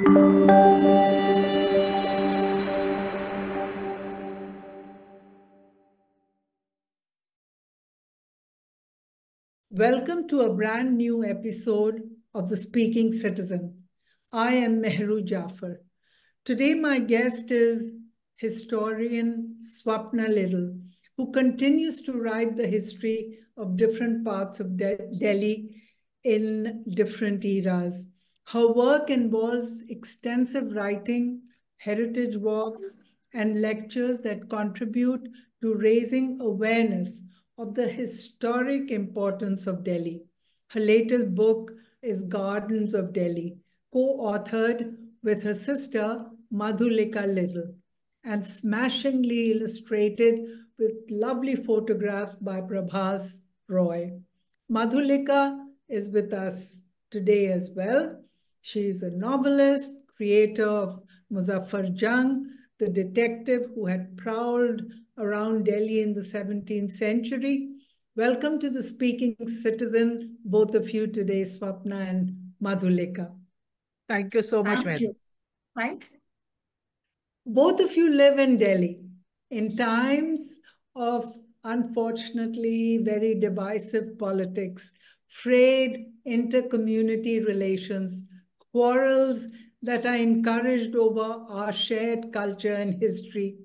Welcome to a brand new episode of The Speaking Citizen. I am Mehru Jaffer. Today, my guest is historian SwapnaLiddle Liddle, who continues to write the history of different parts of Delhi in different eras. Her work involves extensive writing, heritage walks, and lectures that contribute to raising awareness of the historic importance of Delhi. Her latest book is Gardens of Delhi, co-authored with her sister Madhulika Liddle, and smashingly illustrated with lovely photographs by Prabhas Roy. Madhulika is with us today as well. She is a novelist, creator of Muzaffar Jung, the detective who had prowled around Delhi in the 17th century. Welcome to The Speaking Citizen, both of you today, Swapna and Madhulika. Thank you so much, Madhu. Thank you. Both of you live in Delhi in times of, unfortunately, very divisive politics, frayed inter-community relations, quarrels that are encouraged over our shared culture and history.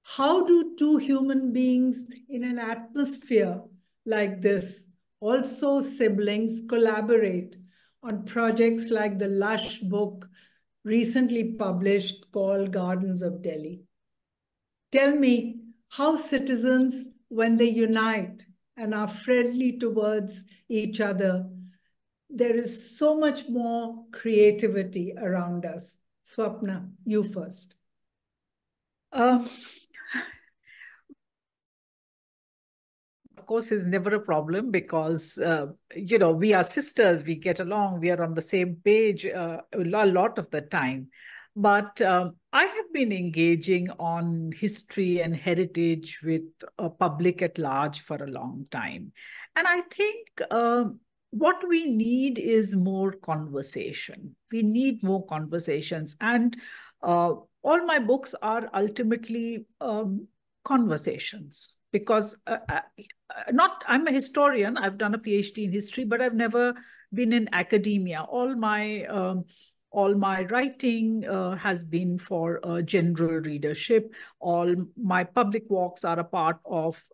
How do two human beings in an atmosphere like this, also siblings, collaborate on projects like the lush book recently published called Gardens of Delhi? Tell me how citizens, when they unite and are friendly towards each other, there is so much more creativity around us. Swapna, you first. Of course, is never a problem because, we are sisters, we get along, we are on the same page a lot of the time. But I have been engaging on history and heritage with public at large for a long time. And I think what we need is more conversation. We need more conversations. And all my books are ultimately conversations because I'm a historian. I've done a PhD in history, but I've never been in academia. All my writing has been for general readership. All my public walks are a part of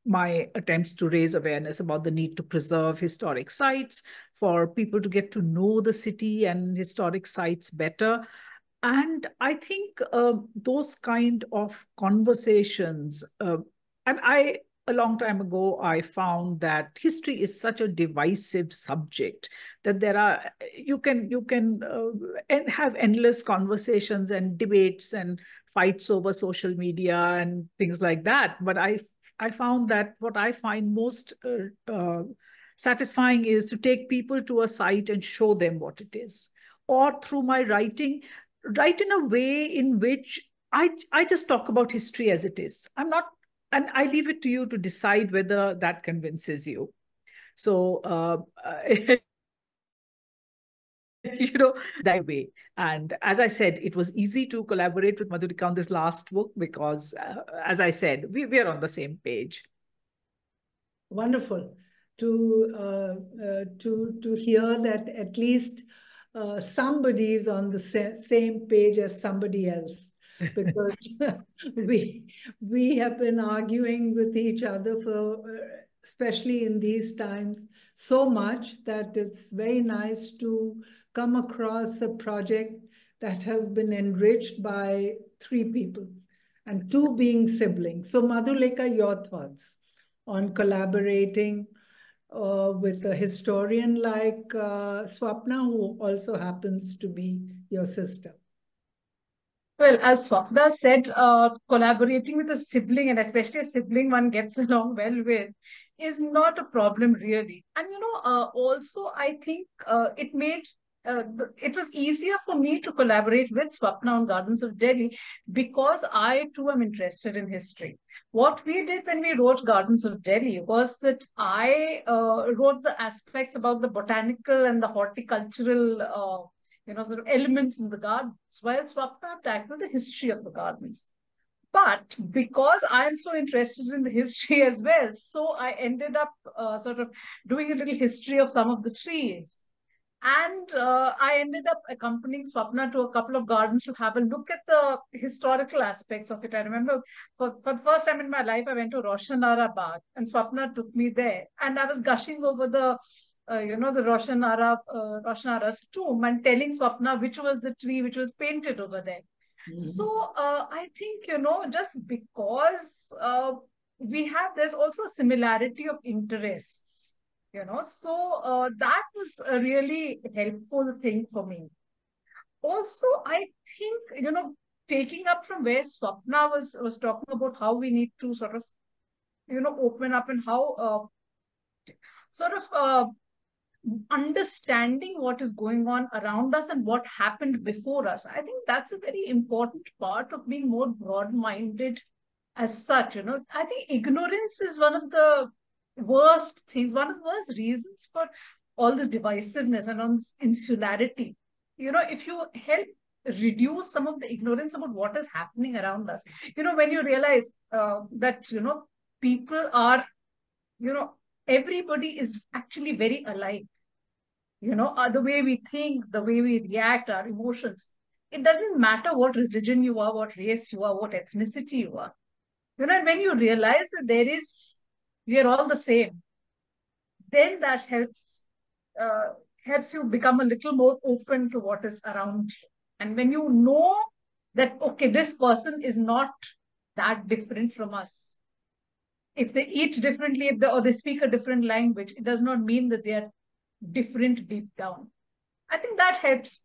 my attempts to raise awareness about the need to preserve historic sites, for people to get to know the city and historic sites better. And I think those kind of conversations, a long time ago, I found that history is such a divisive subject that you can have endless conversations and debates and fights over social media and things like that. But I found that what I find most satisfying is to take people to a site and show them what it is, or through my writing, write in a way in which I just talk about history as it is. And I leave it to you to decide whether that convinces you. So, that way. And as I said, it was easy to collaborate with Madhulika on this last book because, as I said, we are on the same page. Wonderful to hear that at least somebody is on the same page as somebody else, because we have been arguing with each other for, especially in these times, so much that it's very nice to come across a project that has been enriched by 3 people, and 2 being siblings. So Madhulika, your thoughts on collaborating with a historian like Swapna, who also happens to be your sister? Well, as Swapna said, collaborating with a sibling, and especially a sibling one gets along well with, is not a problem really. And also I think it was easier for me to collaborate with Swapna on Gardens of Delhi because I too am interested in history. What we did when we wrote Gardens of Delhi was that I wrote the aspects about the botanical and the horticultural sort of elements in the gardens, while Swapna tackled the history of the gardens. But because I'm so interested in the history as well, so I ended up sort of doing a little history of some of the trees. And I ended up accompanying Swapna to a couple of gardens to have a look at the historical aspects of it. I remember for the first time in my life, I went to Roshanara Bagh, and Swapna took me there. And I was gushing over the Roshanara's tomb and telling Swapna which was the tree which was painted over there. So I think, just because there's also a similarity of interests, so that was a really helpful thing for me. Also, I think, taking up from where Swapna was talking about how we need to sort of, open up and how sort of understanding what is going on around us and what happened before us. I think that's a very important part of being more broad-minded as such. I think ignorance is one of the worst things, one of the worst reasons for all this divisiveness and on this insularity. If you help reduce some of the ignorance about what is happening around us, when you realize that, people are, everybody is actually very alike. The way we think, the way we react, our emotions. It doesn't matter what religion you are, what race you are, what ethnicity you are. And when you realize that we are all the same, then that helps you become a little more open to what is around you. And when you know that, okay, this person is not that different from us. If they eat differently, or they speak a different language, it does not mean that they are different deep down. I think that helps.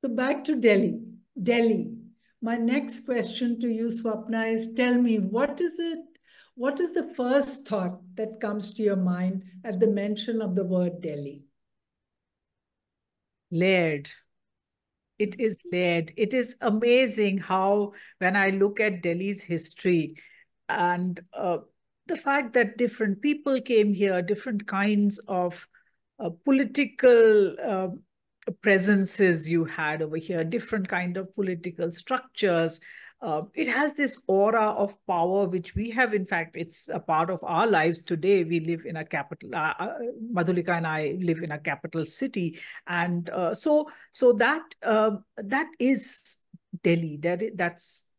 So back to Delhi. My next question to you, Swapna, is tell me, what is the first thought that comes to your mind at the mention of the word Delhi? Layered. It is layered. It is amazing how, when I look at Delhi's history and the fact that different people came here, different kinds of political presences you had over here, different kind of political structures. It has this aura of power, which we have, in fact, it's a part of our lives today. We live in a capital, Madhulika and I live in a capital city. And so that is Delhi. That's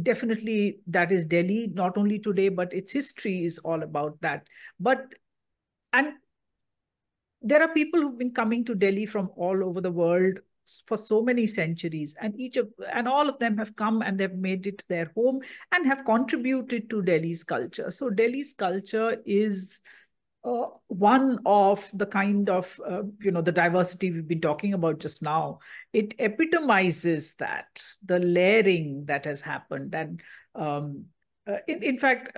definitely, that is Delhi, not only today, but its history is all about that. And there are people who've been coming to Delhi from all over the world for so many centuries, and all of them have come and they've made it their home and have contributed to Delhi's culture. So Delhi's culture is one of the kind of, the diversity we've been talking about just now. It epitomizes that, the layering that has happened. And in fact,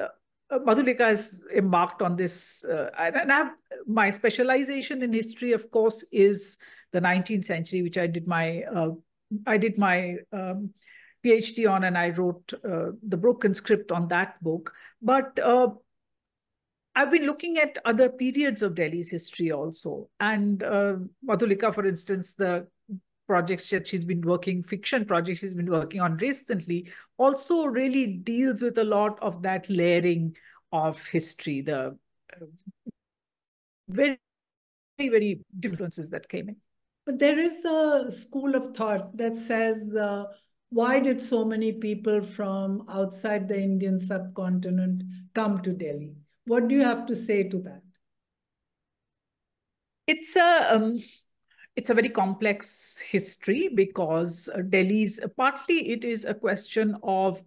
Madhulika has embarked on this, and my specialization in history, of course, is the 19th century, which I did my PhD on, and I wrote the broken script on that book. But I've been looking at other periods of Delhi's history also. And Madhulika, for instance, the projects that fiction projects she's been working on recently, also really deals with a lot of that layering of history, the very, very differences that came in. But there is a school of thought that says, why did so many people from outside the Indian subcontinent come to Delhi? What do you have to say to that? It's a very complex history, because Delhi's, partly it is a question of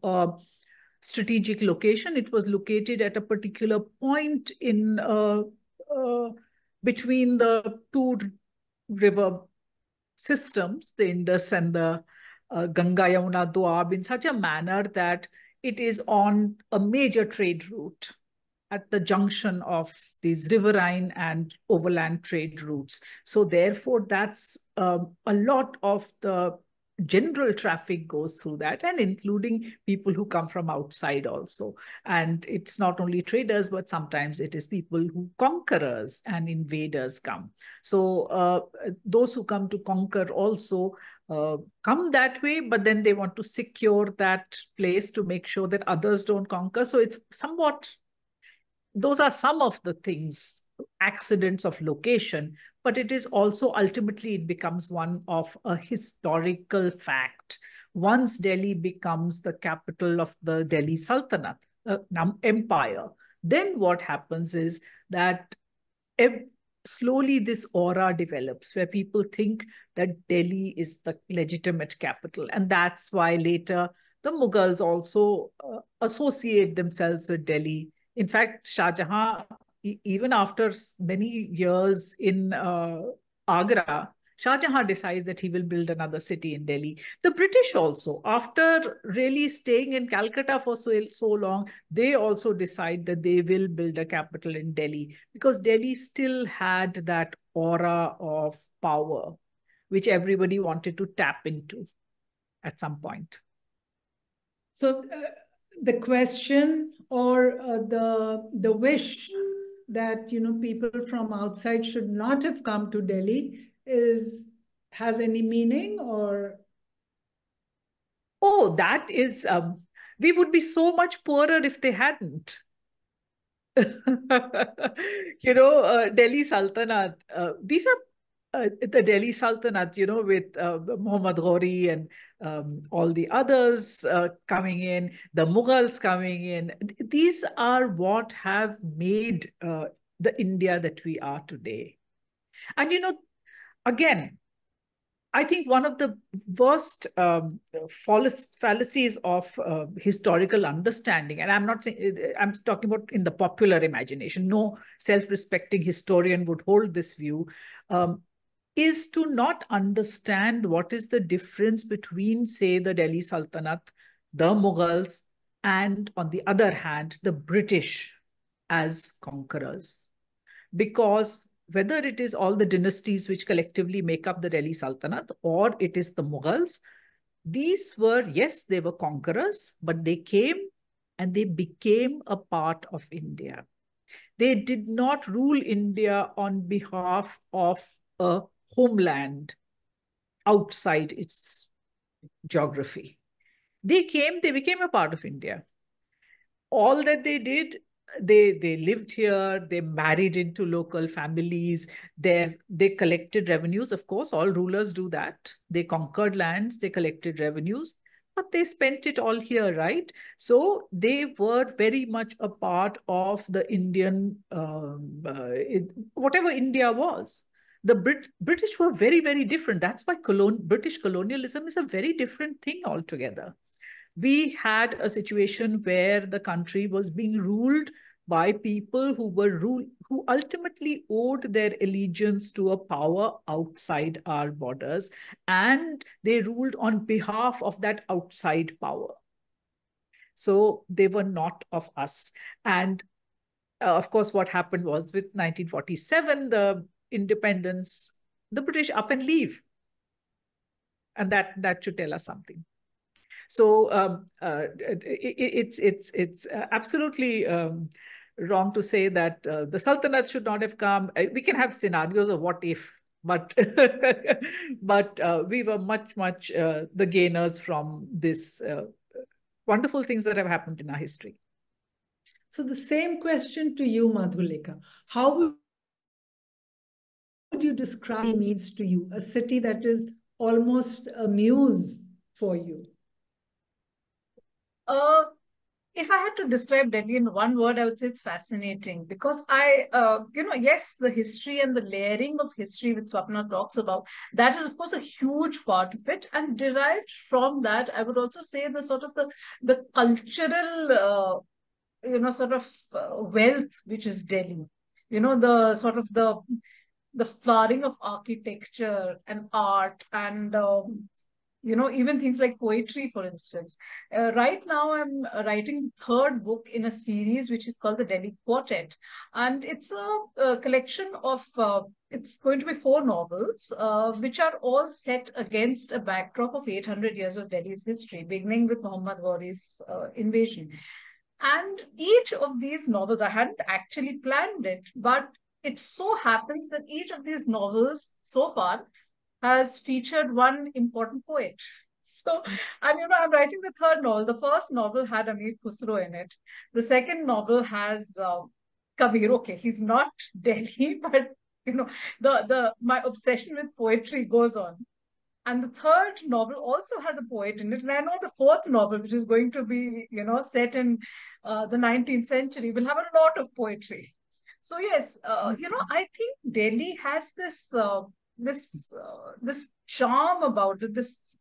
strategic location. It was located at a particular point in between the two river systems, the Indus and the Ganga Yamuna Doab, in such a manner that it is on a major trade route at the junction of these riverine and overland trade routes. So therefore, that's a lot of the general traffic goes through that, and including people who come from outside also. And it's not only traders, but sometimes it is people who conquerors and invaders come. So those who come to conquer also come that way, but then they want to secure that place to make sure that others don't conquer. So it's somewhat, those are some of the things, accidents of location, but it is also ultimately it becomes one of a historical fact. Once Delhi becomes the capital of the Delhi Sultanate, empire, then what happens is that slowly this aura develops where people think that Delhi is the legitimate capital. And that's why later the Mughals also associate themselves with Delhi. In fact, Shah Jahan, even after many years in Agra, Shah Jahan decides that he will build another city in Delhi. The British also, after really staying in Calcutta for so long, they also decide that they will build a capital in Delhi, because Delhi still had that aura of power, which everybody wanted to tap into at some point. So the question or the wish that people from outside should not have come to Delhi has any meaning, or? Oh, that is, we would be so much poorer if they hadn't. Delhi Sultanate, these are the Delhi Sultanate, with Muhammad Ghori and all the others coming in, the Mughals coming in. These are what have made the India that we are today. And, again, I think one of the worst fallacies of historical understanding, and I'm not saying, I'm talking about in the popular imagination, no self-respecting historian would hold this view, is to not understand what is the difference between, say, the Delhi Sultanate, the Mughals, and on the other hand, the British as conquerors. Because whether it is all the dynasties which collectively make up the Delhi Sultanate or it is the Mughals, these were, yes, they were conquerors, but they came and they became a part of India. They did not rule India on behalf of a homeland outside its geography. They came, they became a part of India. All that they did, they lived here, they married into local families, they collected revenues. Of course, all rulers do that. They conquered lands, they collected revenues, but they spent it all here, right? So they were very much a part of the Indian, whatever India was. The British were very, very different. That's why British colonialism is a very different thing altogether. We had a situation where the country was being ruled by people who ultimately owed their allegiance to a power outside our borders, and they ruled on behalf of that outside power. So they were not of us. And of course, what happened was with 1947, the independence, the British up and leave. And that should tell us something. So it's absolutely wrong to say that the Sultanate should not have come. We can have scenarios of what if, but but we were much the gainers from this wonderful things that have happened in our history. So the same question to you, Madhulika. How would you describe Delhi means to you, a city that is almost a muse for you? If I had to describe Delhi in one word, I would say it's fascinating, because yes, the history and the layering of history which Swapna talks about, that is, of course, a huge part of it. And derived from that, I would also say the sort of the cultural, wealth which is Delhi. The sort of the flowering of architecture and art and even things like poetry, for instance. Right now, I'm writing the third book in a series which is called the Delhi Quartet. And it's a collection of, it's going to be 4 novels, which are all set against a backdrop of 800 years of Delhi's history, beginning with Muhammad Ghori's invasion. And each of these novels, I hadn't actually planned it, but it so happens that each of these novels so far has featured one important poet. So, and I'm writing the third novel. The first novel had Amir Khusro in it. The second novel has Kabir. Okay, he's not Delhi, but the my obsession with poetry goes on. And the third novel also has a poet in it. And I know the fourth novel, which is going to be, set in the 19th century, will have a lot of poetry. So yes, I think Delhi has this charm about it, this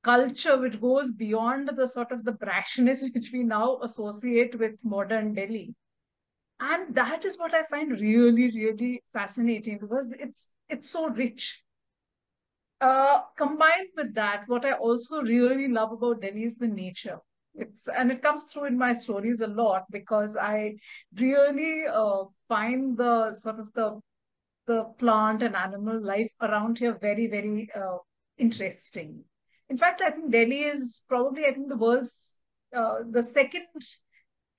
culture which goes beyond the sort of the brashness which we now associate with modern Delhi. And that is what I find really, really fascinating, because it's so rich. Combined with that, what I also really love about Delhi is the nature. And it comes through in my stories a lot, because I really find the sort of the plant and animal life around here very, very interesting. In fact, I think Delhi is probably, I think, the second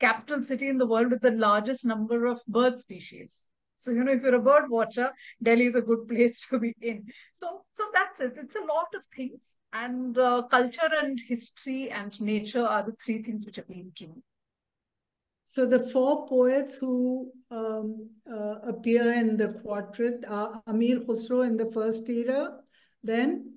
capital city in the world with the largest number of bird species. So, if you're a bird watcher, Delhi is a good place to be in. So that's it. It's a lot of things. And culture and history and nature are the 3 things which appeal to me. So the 4 poets who appear in the quartet are Amir Khusro in the first era, then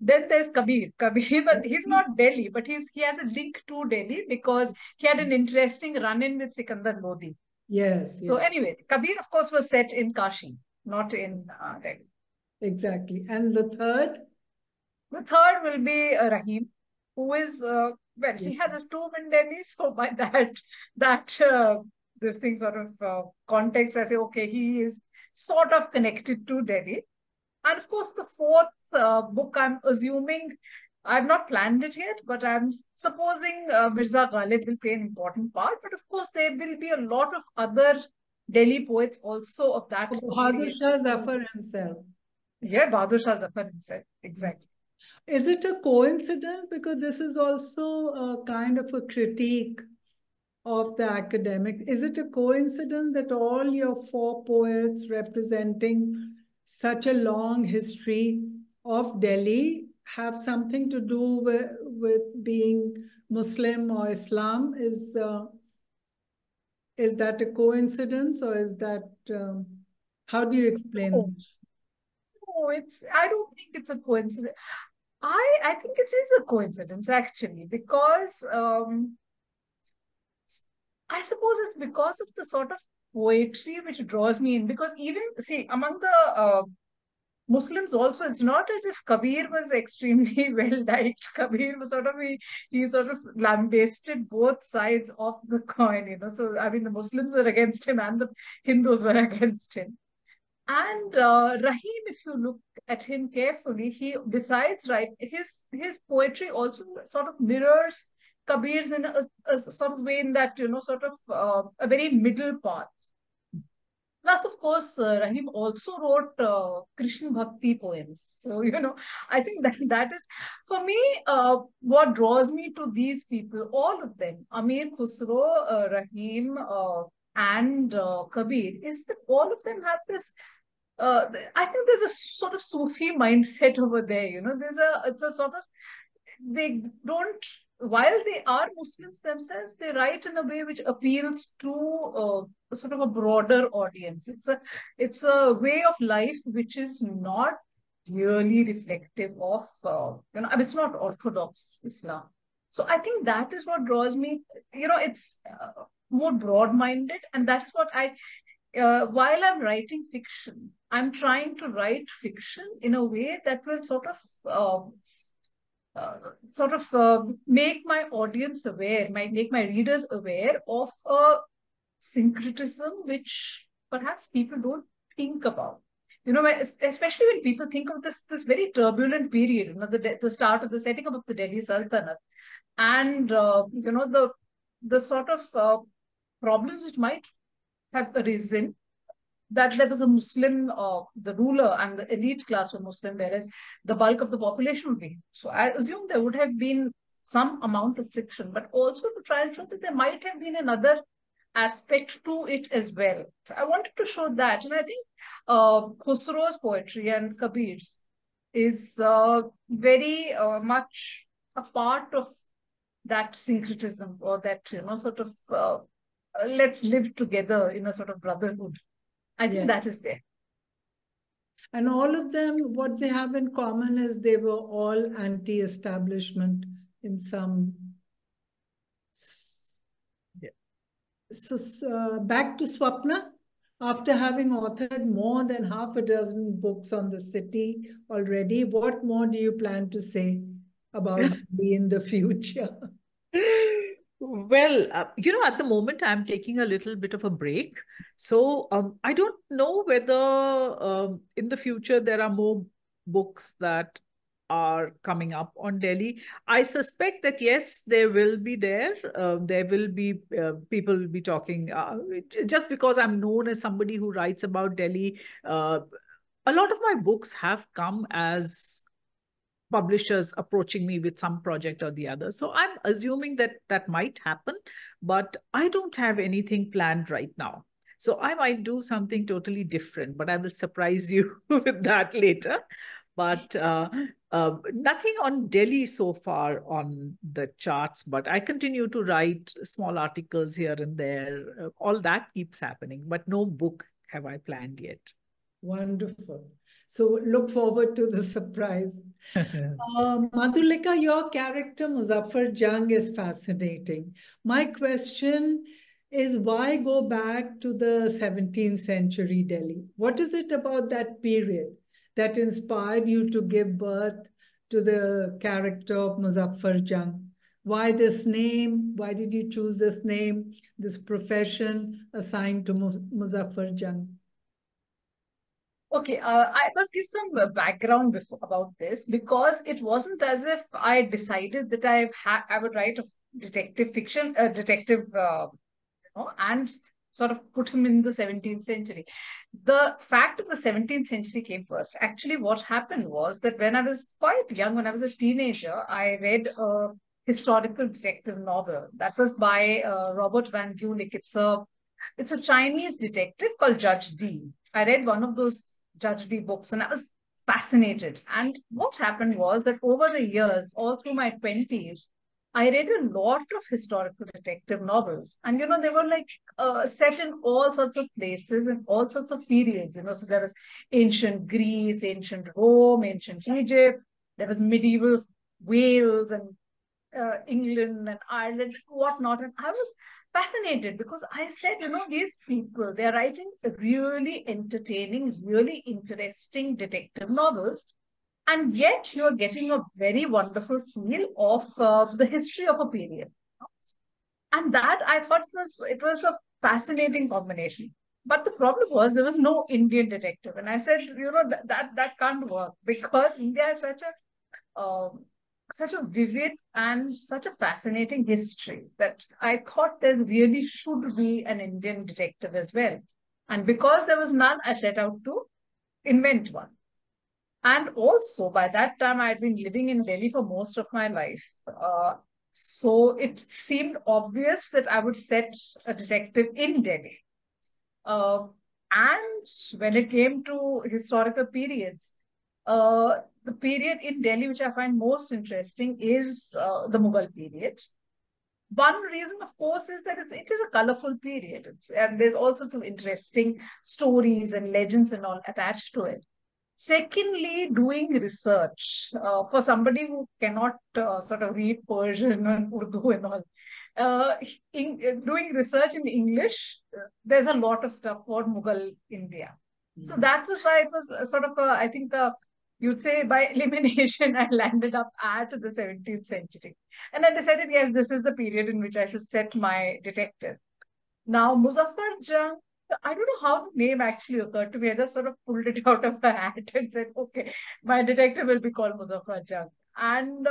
there's Kabir, but he's not Delhi, but he has a link to Delhi because he had an interesting run-in with Sikandar Lodi. Yes. So anyway, Kabir, of course, was set in Kashi, not in Delhi. Exactly. And the third? The third will be Rahim, who is, he has his tomb in Delhi. So by this thing sort of context, I say, okay, he is sort of connected to Delhi. And of course, the fourth book, I'm assuming, I've not planned it yet, but I'm supposing Mirza Ghalib will play an important part. But of course, there will be a lot of other Delhi poets also of that. Bahadur Shah Zafar himself. Yeah, Bahadur Shah Zafar himself. Exactly. Is it a coincidence? Because this is also a kind of a critique of the academic. Is it a coincidence that all your 4 poets representing such a long history of Delhi have something to do with being Muslim or Islam? Is that a coincidence, or is that how do you explain? No, I don't think it's a coincidence. I think it is a coincidence, actually, because I suppose it's because of the sort of poetry which draws me in. Because even, see, among the Muslims also, it's not as if Kabir was extremely well liked. Kabir was he sort of lambasted both sides of the coin. So, I mean, the Muslims were against him and the Hindus were against him. And Rahim, if you look at him carefully, he besides his poetry also sort of mirrors Kabir's in a sort of way, in that sort of a very middle path. Plus, of course, Rahim also wrote Krishna Bhakti poems. So, I think that is, for me, what draws me to these people, all of them, Amir Khusro, Rahim, and Kabir, is that all of them have this I think there's a sort of Sufi mindset over there. It's a sort of, they don't, while they are Muslims themselves, they write in a way which appeals to sort of a broader audience. It's a way of life which is not really reflective of, I mean, it's not Orthodox Islam. So I think that is what draws me. It's more broad-minded, and that's what while I'm writing fiction, I'm trying to write fiction in a way that will sort of make my audience aware, make my readers aware of a syncretism which perhaps people don't think about. especially when people think of this very turbulent period, the start of the setting up of the Delhi Sultanate, and the sort of problems which might have arisen, that there was a Muslim, the ruler and the elite class were Muslim, whereas the bulk of the population would be. So I assume there would have been some amount of friction, but also to try and show that there might have been another aspect to it as well. So I wanted to show that. And I think Khusro's poetry and Kabir's is very much a part of that syncretism, or that, sort of let's live together in a sort of brotherhood. I think that is there. And all of them, what they have in common is they were all anti-establishment in some. Yeah. So back to Swapna. After having authored more than half a dozen books on the city already, what more do you plan to say about Delhi in the future? Well, at the moment, I'm taking a little bit of a break. So I don't know whether in the future there are more books that are coming up on Delhi. I suspect that, yes, there will be there. There will be people will be talking. Just because I'm known as somebody who writes about Delhi, a lot of my books have come as publishers approaching me with some project or the other. So I'm assuming that that might happen, but I don't have anything planned right now. So I might do something totally different, but I will surprise you with that later. But nothing on Delhi so far on the charts, but I continue to write small articles here and there. All that keeps happening, but no book have I planned yet. Wonderful. So look forward to the surprise. Madhulika, your character Muzaffar Jung is fascinating. My question is, why go back to the 17th century Delhi? What is it about that period that inspired you to give birth to the character of Muzaffar Jung? Why this name? Why did you choose this name, this profession assigned to Muzaffar Jung? Okay, I must give some background about this, because it wasn't as if I decided that I would write a detective fiction, and sort of put him in the 17th century. The fact of the 17th century came first. Actually, what happened was that when I was quite young, when I was a teenager, I read a historical detective novel that was by Robert Van Gulik. It's a Chinese detective called Judge D. I read one of those Judge D books and I was fascinated. And what happened was that over the years, all through my 20s, I read a lot of historical detective novels. And, they were like set in all sorts of places and all sorts of periods. So there was ancient Greece, ancient Rome, ancient Egypt. There was medieval Wales and England and Ireland, whatnot. And I was fascinated because I said, these people, they're writing really entertaining, really interesting detective novels. And yet you're getting a very wonderful feel of the history of a period. And that I thought it was a fascinating combination. But the problem was there was no Indian detective. And I said, that can't work, because India is such a vivid and such a fascinating history that I thought there really should be an Indian detective as well. And because there was none, I set out to invent one. And also, by that time, I had been living in Delhi for most of my life. So it seemed obvious that I would set a detective in Delhi. And when it came to historical periods, the period in Delhi which I find most interesting is the Mughal period. One reason, of course, is that it is a colorful period. And there's all sorts of interesting stories and legends and all attached to it. Secondly, doing research for somebody who cannot sort of read Persian and Urdu and all. Doing research in English, there's a lot of stuff for Mughal India. So that was why it was sort of, I think, you'd say by elimination, I landed up at the 17th century. And I decided, yes, this is the period in which I should set my detective. Now, Muzaffar Jung I don't know how the name actually occurred to me. I just sort of pulled it out of a hat and said, okay, my detective will be called Muzaffar Jung. And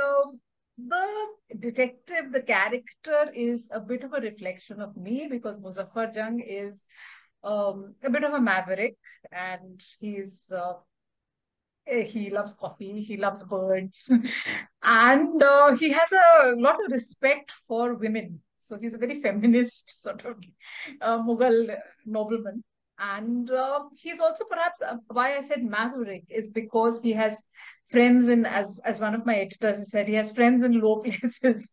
the detective, the character is a bit of a reflection of me because Muzaffar Jung is a bit of a maverick, and he loves coffee, he loves birds, and he has a lot of respect for women. So he's a very feminist sort of Mughal nobleman. And he's also perhaps why I said maverick is because he has friends in, as one of my editors has said, he has friends in low places.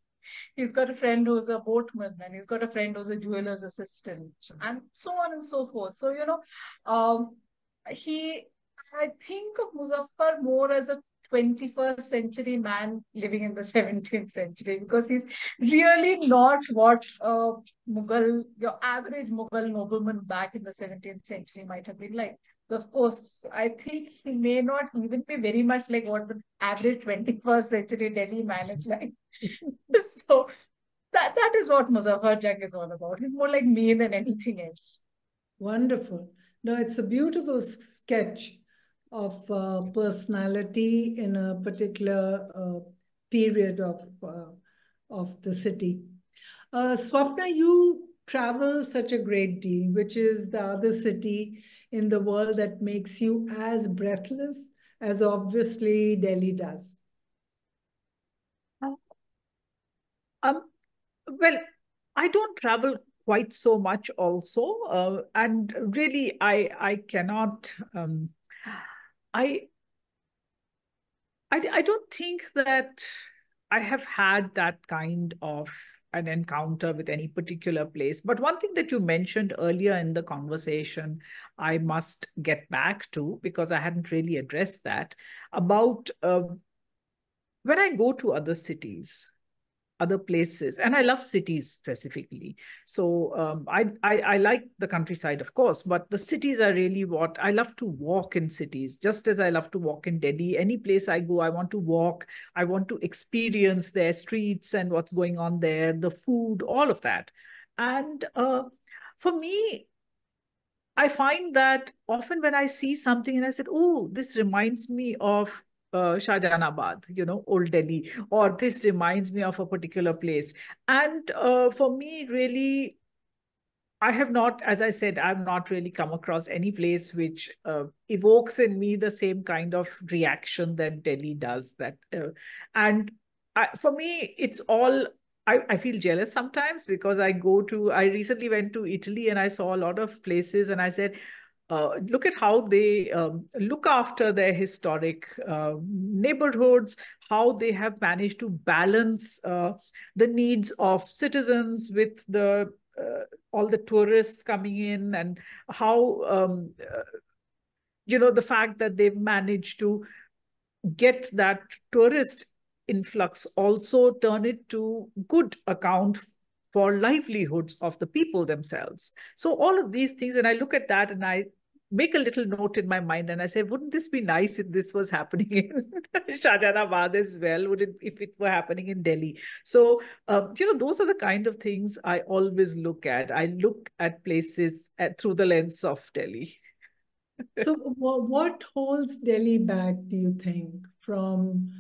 He's got a friend who's a boatman, and he's got a friend who's a jeweler's assistant, and so on and so forth. So, he I think of Muzaffar more as a 21st century man living in the 17th century because he's really not what your average Mughal nobleman back in the 17th century might have been like. Of course, I think he may not even be very much like what the average 21st century Delhi man is like. So that is what Muzaffar Jung is all about. He's more like me than anything else. Wonderful. No, it's a beautiful sketch of personality in a particular period of the city. Swapna, you travel such a great deal, which is the other city in the world that makes you as breathless as obviously Delhi does. Well, I don't travel quite so much also. And really, I cannot, I don't think that I have had that kind of an encounter with any particular place. But one thing that you mentioned earlier in the conversation, I must get back to because I hadn't really addressed that about when I go to other cities, other places, and I love cities specifically. So I like the countryside, of course, but the cities are really what I love to walk in cities, just as I love to walk in Delhi. Any place I go, I want to walk. I want to experience their streets and what's going on there, the food, all of that. And for me, I find that often when I see something and I said, oh, this reminds me of Shahjahanabad, Old Delhi, or this reminds me of a particular place. And for me, really, I have not, as I said, I've not really come across any place which evokes in me the same kind of reaction that Delhi does. And for me, it's all. I feel jealous sometimes because I recently went to Italy and I saw a lot of places and I said, look at how they look after their historic neighborhoods, how they have managed to balance the needs of citizens with all the tourists coming in, and how the fact that they've managed to get that tourist influx also turn it to good account for livelihoods of the people themselves. So all of these things, and I look at that and I make a little note in my mind and I say, wouldn't this be nice if this was happening in Shahjahanabad as well? Would it, if it were happening in Delhi? So, those are the kind of things I always look at. I look at places through the lens of Delhi. So what holds Delhi back, do you think, from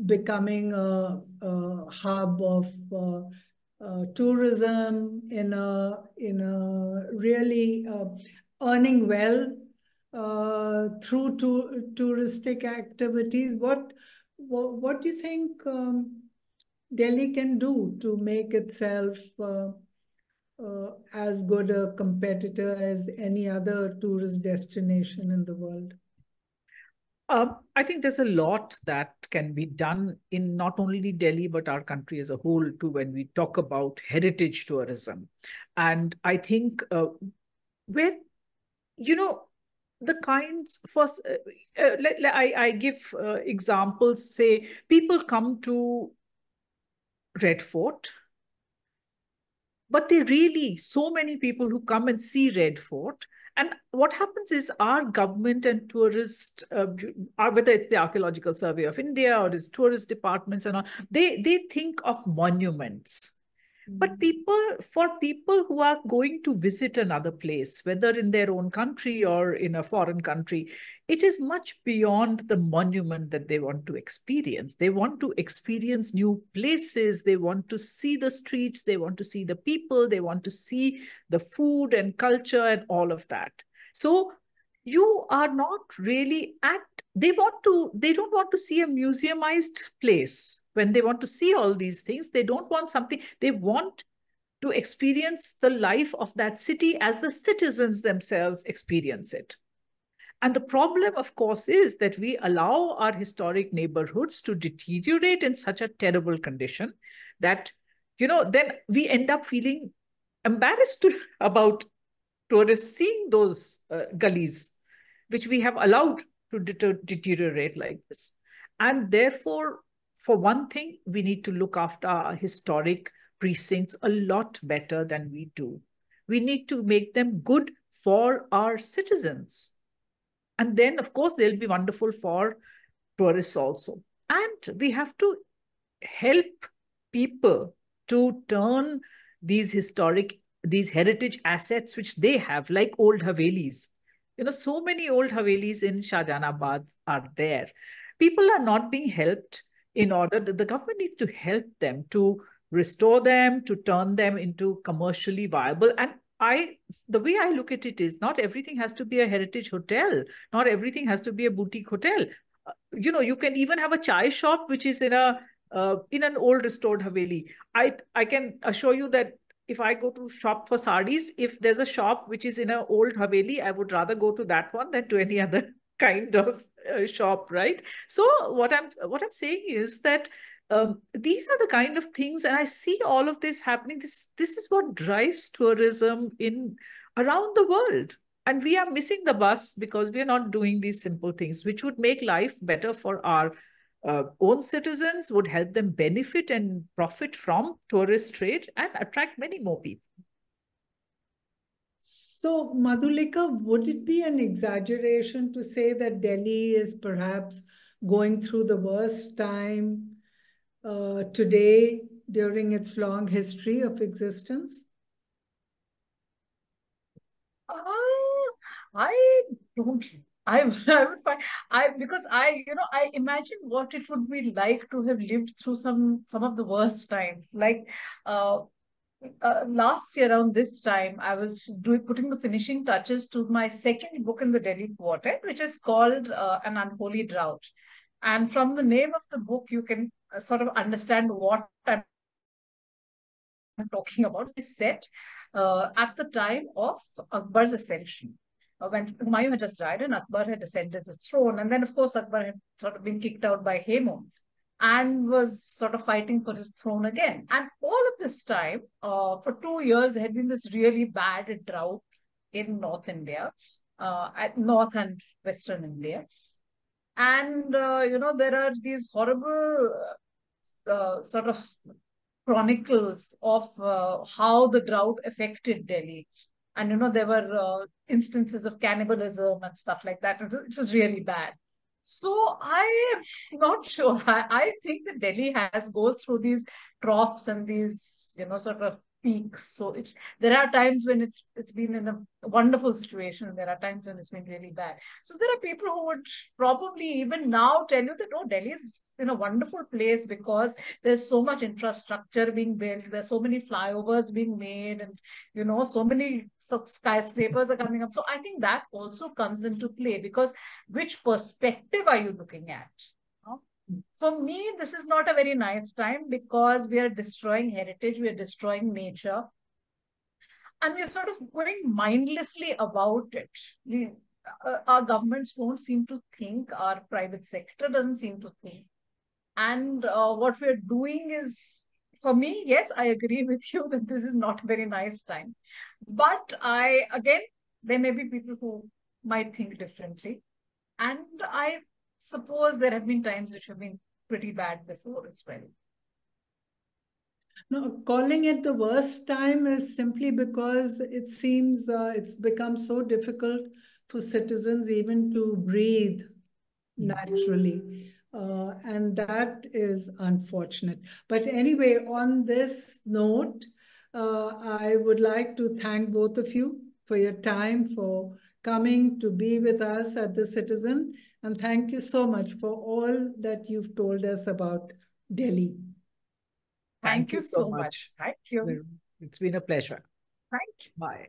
becoming a hub of tourism in a really earning well through touristic activities? What do you think Delhi can do to make itself as good a competitor as any other tourist destination in the world? I think there's a lot that can be done in not only Delhi, but our country as a whole, too, when we talk about heritage tourism. And I think where, the kinds, first, I give examples, say, people come to Red Fort, but so many people who come and see Red Fort. And what happens is our government and tourist, whether it's the Archaeological Survey of India or its tourist departments and all, they think of monuments. But for people who are going to visit another place, whether in their own country or in a foreign country, it is much beyond the monument that they want to experience. They want to experience new places. They want to see the streets. They want to see the people. They want to see the food and culture and all of that. So you are not really they don't want to see a museumized place. When they want to see all these things, they don't want something, they want to experience the life of that city as the citizens themselves experience it. And the problem, of course, is that we allow our historic neighborhoods to deteriorate in such a terrible condition that, then we end up feeling embarrassed about tourists seeing those gullies, which we have allowed to deteriorate like this. And therefore, for one thing, we need to look after our historic precincts a lot better than we do. We need to make them good for our citizens. And then, of course, they'll be wonderful for tourists also. And we have to help people to turn these heritage assets which they have, like old Havelis. So many old Havelis in Shahjahanabad are there. People are not being helped. In order that the government needs to help them to restore them, to turn them into commercially viable. And the way I look at it is, not everything has to be a heritage hotel. Not everything has to be a boutique hotel. You can even have a chai shop which is in an old restored Haveli. I can assure you that if I go to shop for sarees, if there's a shop which is in an old Haveli, I would rather go to that one than to any other kind of shop, right? So what I'm saying is that these are the kind of things, and I see all of this happening. This is what drives tourism around the world. And we are missing the bus because we are not doing these simple things, which would make life better for our own citizens, would help them benefit and profit from tourist trade and attract many more people. So, Madhulika, would it be an exaggeration to say that Delhi is perhaps going through the worst time today during its long history of existence? I don't. I would find because I imagine what it would be like to have lived through some of the worst times. Like last year around this time, I was putting the finishing touches to my second book in the Delhi Quartet, which is called An Unholy Drought. And from the name of the book, you can sort of understand what I'm talking about. It's set at the time of Akbar's ascension. When Humayun had just died and Akbar had ascended the throne. And then, of course, Akbar had sort of been kicked out by Hemu and was sort of fighting for his throne again. And all of this time, for 2 years, there had been this really bad drought in North India, at North and Western India. And, there are these horrible sort of chronicles of how the drought affected Delhi. And, there were instances of cannibalism and stuff like that. It was really bad. So I am not sure. I think that Delhi goes through these troughs and these, sort of peaks. So there are times when it's been in a wonderful situation, and there are times when it's been really bad. So there are people who would probably even now tell you that, oh, Delhi is in a wonderful place because there's so much infrastructure being built, there's so many flyovers being made, and so many skyscrapers are coming up. So I think that also comes into play, because which perspective are you looking at? For me, this is not a very nice time because we are destroying heritage, we are destroying nature, and we're sort of going mindlessly about it. Our governments don't seem to think, our private sector doesn't seem to think. And what we're doing is, for me, yes, I agree with you that this is not a very nice time. But there may be people who might think differently. And I suppose there have been times which have been pretty bad before as well. No, calling it the worst time is simply because it seems it's become so difficult for citizens even to breathe naturally. And that is unfortunate. But anyway, on this note, I would like to thank both of you for your time, for coming to be with us at The Citizen. And thank you so much for all that you've told us about Delhi. Thank you so much. Thank you. It's been a pleasure. Thank you. Bye.